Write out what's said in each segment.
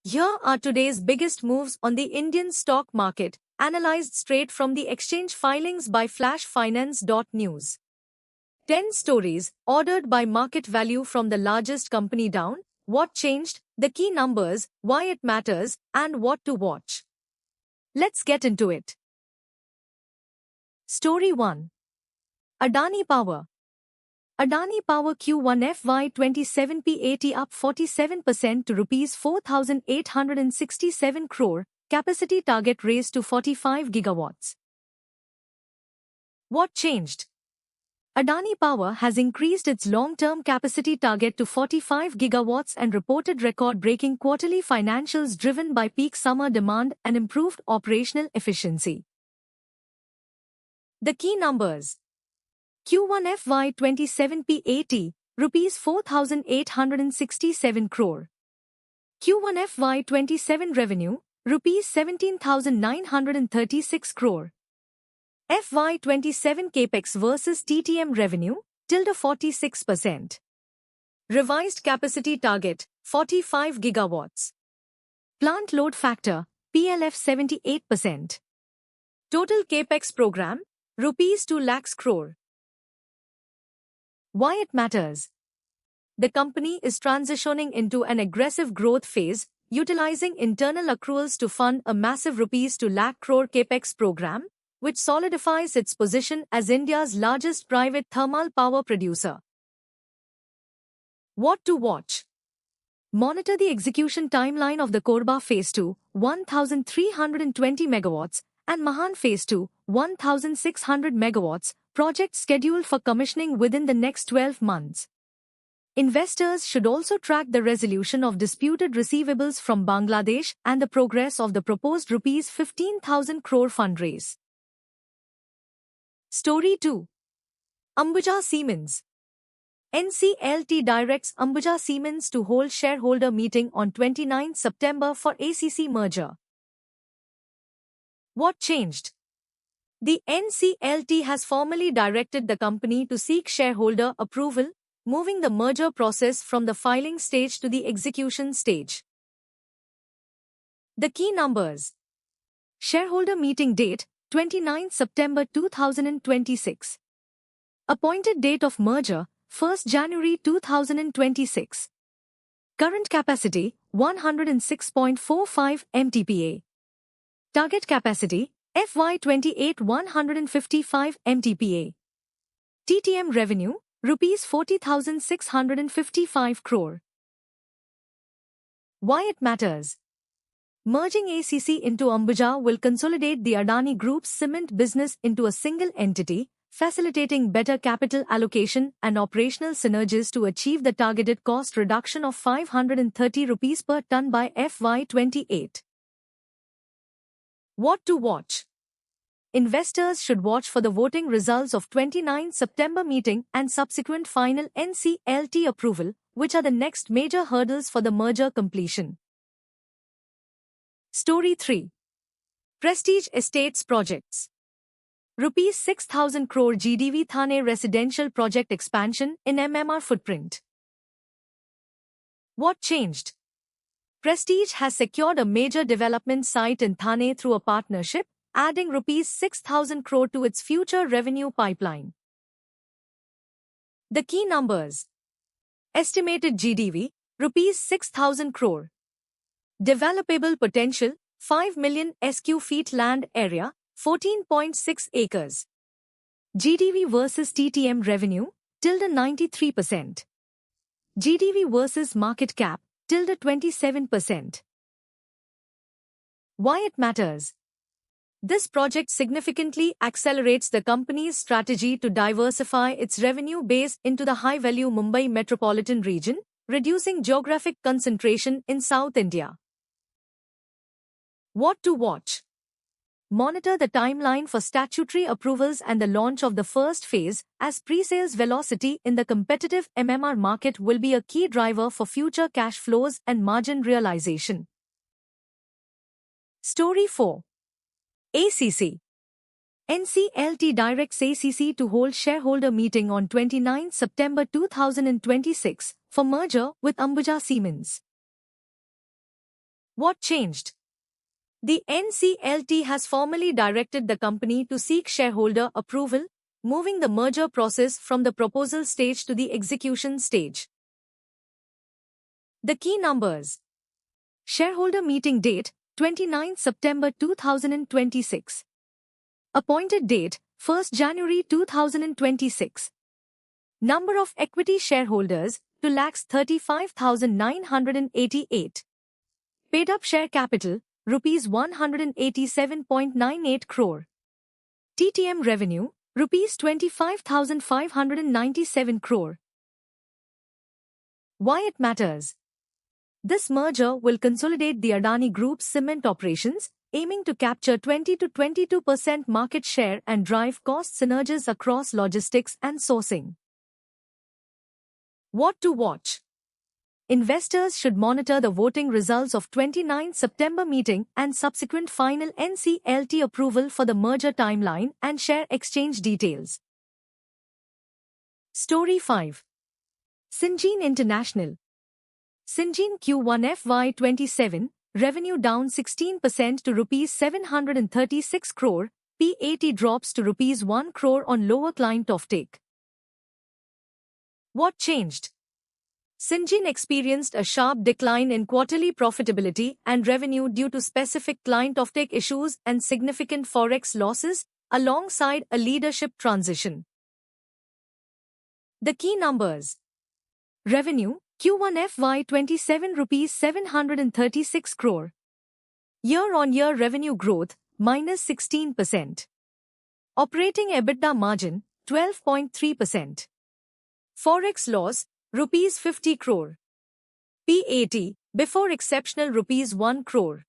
Here are today's biggest moves on the Indian stock market, analyzed straight from the exchange filings by flashfinance.news. 10 stories, ordered by market value from the largest company down, what changed, the key numbers, why it matters, and what to watch. Let's get into it. Story 1. Adani Power. Adani Power Q1 FY27 PAT up 47% to Rs 4,867 crore, capacity target raised to 45 gigawatts. What changed? Adani Power has increased its long-term capacity target to 45 gigawatts and reported record-breaking quarterly financials driven by peak summer demand and improved operational efficiency. The key numbers. Q1 FY27 PAT, Rs 4,867 crore. Q1 FY27 revenue, Rs 17,936 crore. FY27 CAPEX versus TTM revenue, ~46%. Revised capacity target, 45 gigawatts. Plant load factor, PLF 78%. Total CAPEX program, Rs 2 lakhs crore. Why it matters? The company is transitioning into an aggressive growth phase, utilizing internal accruals to fund a massive Rs 2 lakh crore CAPEX program, which solidifies its position as India's largest private thermal power producer. What to watch? Monitor the execution timeline of the Korba Phase 2, 1,320 megawatts, and Mahan Phase 2, 1,600 megawatts, projects scheduled for commissioning within the next 12 months. Investors should also track the resolution of disputed receivables from Bangladesh and the progress of the proposed Rs 15,000 crore fundraise. Story 2. Ambuja Cements. NCLT directs Ambuja Cements to hold shareholder meeting on 29 September for ACC merger. What changed? The NCLT has formally directed the company to seek shareholder approval, moving the merger process from the filing stage to the execution stage. The key numbers. Shareholder meeting date, 29 September 2026. Appointed date of merger, 1st January 2026. Current capacity, 106.45 MTPA. Target capacity, FY28 155 MTPA. TTM revenue, Rs 40,655 crore. Why it matters? Merging ACC into Ambuja will consolidate the Adani Group's cement business into a single entity, facilitating better capital allocation and operational synergies to achieve the targeted cost reduction of 530 rupees per ton by FY28. What to watch? Investors should watch for the voting results of 29 September meeting and subsequent final NCLT approval, which are the next major hurdles for the merger completion. Story 3. Prestige Estates Projects. Rs 6,000 crore GDV Thane residential project expansion in MMR footprint. What changed? Prestige has secured a major development site in Thane through a partnership, adding Rs 6,000 crore to its future revenue pipeline. The key numbers. Estimated GDV, Rs 6,000 crore. Developable potential, 5 million SQ feet land area, 14.6 acres. GDV versus TTM revenue, ~93%. GDV versus market cap, ~27%. Why it matters? This project significantly accelerates the company's strategy to diversify its revenue base into the high-value Mumbai metropolitan region, reducing geographic concentration in South India. What to watch? Monitor the timeline for statutory approvals and the launch of the first phase, as pre-sales velocity in the competitive MMR market will be a key driver for future cash flows and margin realization. Story 4. ACC. NCLT directs ACC to hold shareholder meeting on 29 September 2026 for merger with Ambuja Cements. What changed? The NCLT has formally directed the company to seek shareholder approval, moving the merger process from the proposal stage to the execution stage. The key numbers. Shareholder meeting date, 29 September 2026. Appointed date, 1st January 2026. Number of equity shareholders, 2,35,988. Paid up share capital, rupees 187.98 crore. TTM revenue, rupees 25,597 crore. Why it matters? This merger will consolidate the Adani Group's cement operations, aiming to capture 20 to 22% market share and drive cost synergies across logistics and sourcing. What to watch? Investors should monitor the voting results of 29 September meeting and subsequent final NCLT approval for the merger timeline and share exchange details. Story 5. Syngene International. Syngene Q1 FY27, revenue down 16% to Rs 736 crore, PAT drops to Rs 1 crore on lower client offtake. What changed? Syngene experienced a sharp decline in quarterly profitability and revenue due to specific client offtake issues and significant forex losses, alongside a leadership transition. The key numbers. Revenue, Q1 FY27 Rs 736 crore. Year-on-year revenue growth, minus 16%. Operating EBITDA margin, 12.3%. Forex loss, Rs 50 crore. PAT, before exceptional Rs 1 crore.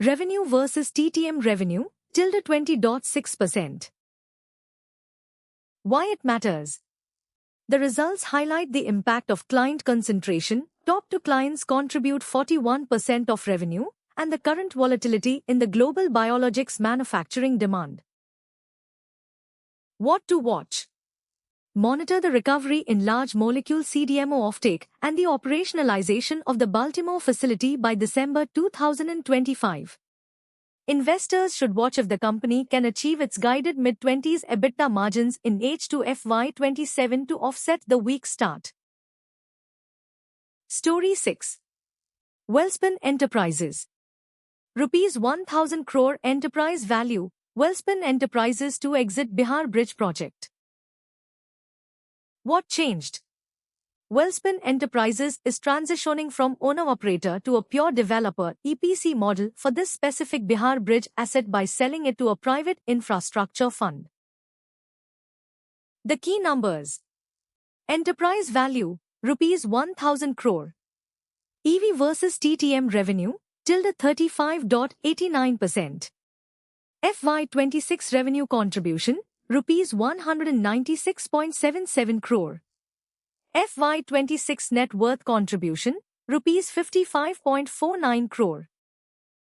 Revenue versus TTM revenue, tilde 20.6%. Why it matters? The results highlight the impact of client concentration. Top 2 clients contribute 41% of revenue, and the current volatility in the global biologics manufacturing demand. What to watch? Monitor the recovery in large molecule CDMO offtake and the operationalization of the Baltimore facility by December 2025. Investors should watch if the company can achieve its guided mid-20s EBITDA margins in H2 FY27 to offset the weak start. Story 6. Welspun Enterprises. Rs 1,000 crore enterprise value, Welspun Enterprises to exit Bihar Bridge project. What changed? Welspun Enterprises is transitioning from owner-operator to a pure developer EPC model for this specific Bihar Bridge asset by selling it to a private infrastructure fund. The key numbers. Enterprise value, Rs 1,000 crore. EV versus TTM revenue, tilde 35.89%. FY26 revenue contribution, Rs 196.77 crore. FY26 net worth contribution, Rs 55.49 crore.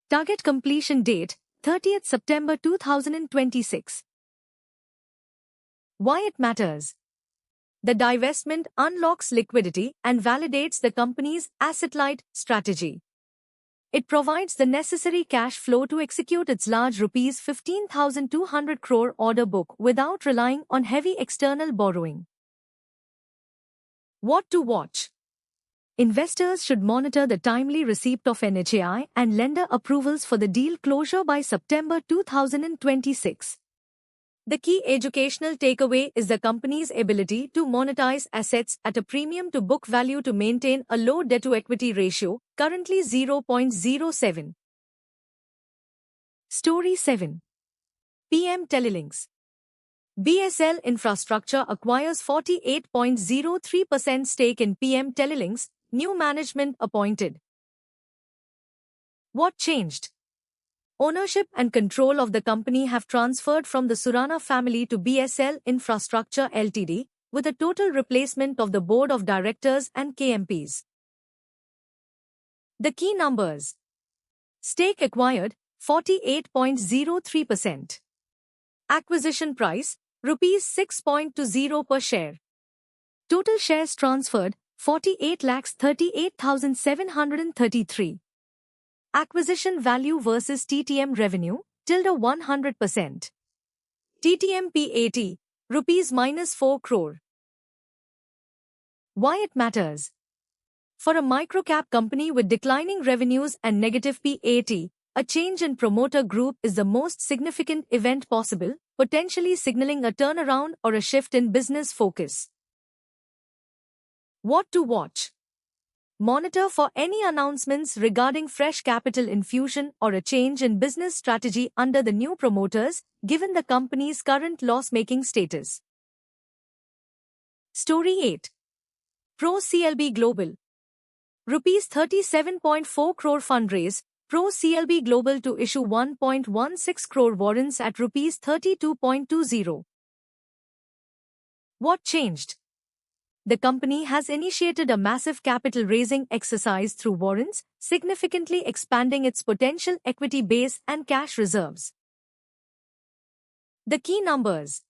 Target completion date, 30th September 2026. Why it matters? The divestment unlocks liquidity and validates the company's asset-light strategy. It provides the necessary cash flow to execute its large Rs 15,200 crore order book without relying on heavy external borrowing. What to watch? Investors should monitor the timely receipt of NHAI and lender approvals for the deal closure by September 2026. The key educational takeaway is the company's ability to monetize assets at a premium to book value to maintain a low debt-to-equity ratio, currently 0.07. Story 7. PM Telelinks. BSL Infrastructure acquires 48.03% stake in PM Telelinks, new management appointed. What changed? Ownership and control of the company have transferred from the Surana family to BSL Infrastructure Ltd, with a total replacement of the board of directors and KMPs. The key numbers. Stake acquired, 48.03%. Acquisition price, Rs 6.20 per share. Total shares transferred, 48,38,733. Acquisition value versus TTM revenue, tilde 100%. TTM PAT, rupees -4 crore. Why it matters? For a microcap company with declining revenues and negative PAT, a change in promoter group is the most significant event possible, potentially signaling a turnaround or a shift in business focus. What to watch? Monitor for any announcements regarding fresh capital infusion or a change in business strategy under the new promoters, given the company's current loss-making status. Story 8. Pro CLB Global. Rupees 37.4 crore fundraise, Pro CLB Global to issue 1.16 crore warrants at rupees 32.20. What changed? The company has initiated a massive capital raising exercise through warrants, significantly expanding its potential equity base and cash reserves. The key numbers.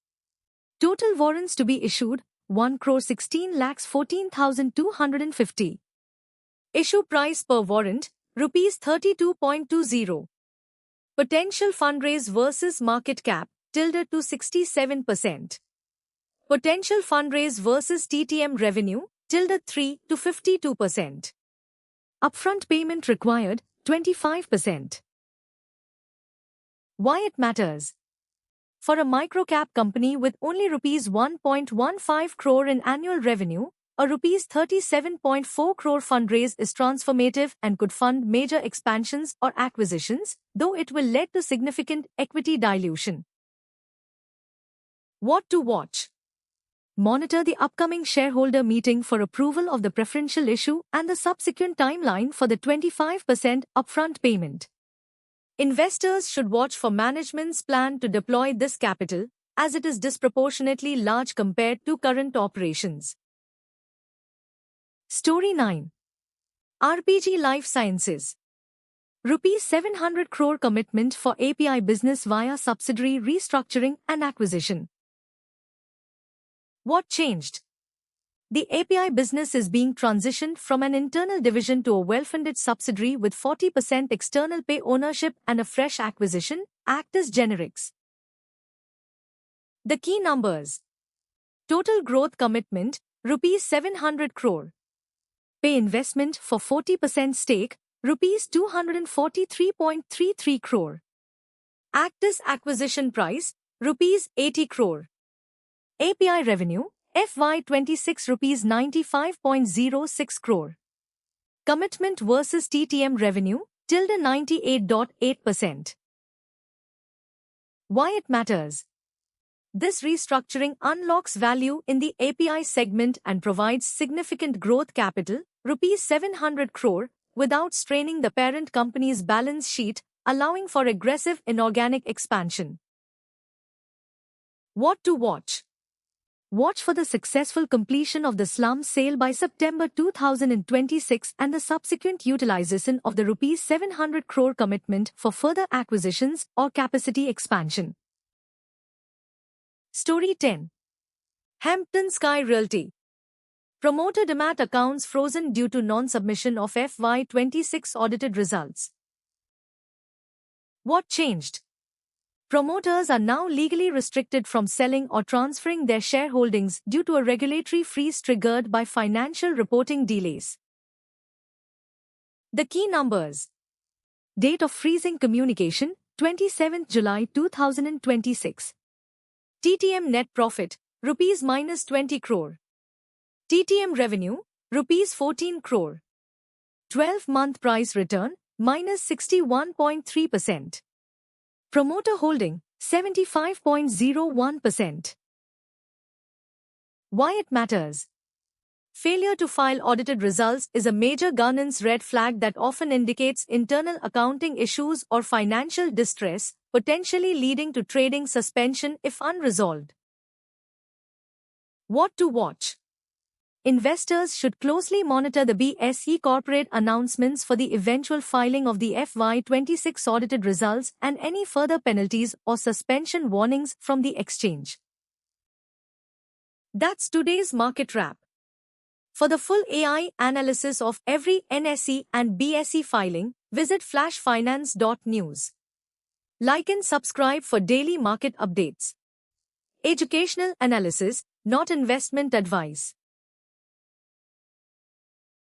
Total warrants to be issued, 1,16,14,250. Issue price per warrant, rupees 32.20. Potential fundraise versus market cap, tilde to 67%. Potential fundraise versus TTM revenue, tilde 3 to 52%. Upfront payment required, 25%. Why it matters? For a microcap company with only rupees 1.15 crore in annual revenue, a rupees 37.4 crore fundraise is transformative and could fund major expansions or acquisitions, though it will lead to significant equity dilution. What to watch? Monitor the upcoming shareholder meeting for approval of the preferential issue and the subsequent timeline for the 25% upfront payment. Investors should watch for management's plan to deploy this capital, as it is disproportionately large compared to current operations. Story 9. RPG Life Sciences. Rupees 700 crore commitment for API business via subsidiary restructuring and acquisition. What changed? The API business is being transitioned from an internal division to a well-funded subsidiary with 40% external pay ownership and a fresh acquisition, Actis Generics. The key numbers. Total growth commitment, rupees 700 crore. Pay investment for 40% stake, rupees 243.33 crore. Actis acquisition price, rupees 80 crore. API revenue, FY26 rupees 95.06 crore. Commitment versus TTM revenue, tilde 98.8%. Why it matters? This restructuring unlocks value in the API segment and provides significant growth capital, rupees 700 crore, without straining the parent company's balance sheet, allowing for aggressive inorganic expansion. What to watch? Watch for the successful completion of the slum sale by September 2026 and the subsequent utilization of the rupees 700 crore commitment for further acquisitions or capacity expansion. Story 10. Hampton Sky Realty. Promoter demat accounts frozen due to non-submission of FY26 audited results. What changed? Promoters are now legally restricted from selling or transferring their shareholdings due to a regulatory freeze triggered by financial reporting delays. The key numbers. Date of freezing communication, 27 July 2026. TTM net profit, rupees -20 crore. TTM revenue, rupees 14 crore. 12-month price return, -61.3%. Promoter holding, 75.01%. Why it matters? Failure to file audited results is a major governance red flag that often indicates internal accounting issues or financial distress, potentially leading to trading suspension if unresolved. What to watch? Investors should closely monitor the BSE corporate announcements for the eventual filing of the FY26 audited results and any further penalties or suspension warnings from the exchange. That's today's market wrap. For the full AI analysis of every NSE and BSE filing, Visit flashfinance.news. Like and subscribe for daily market updates. Educational analysis, not investment advice.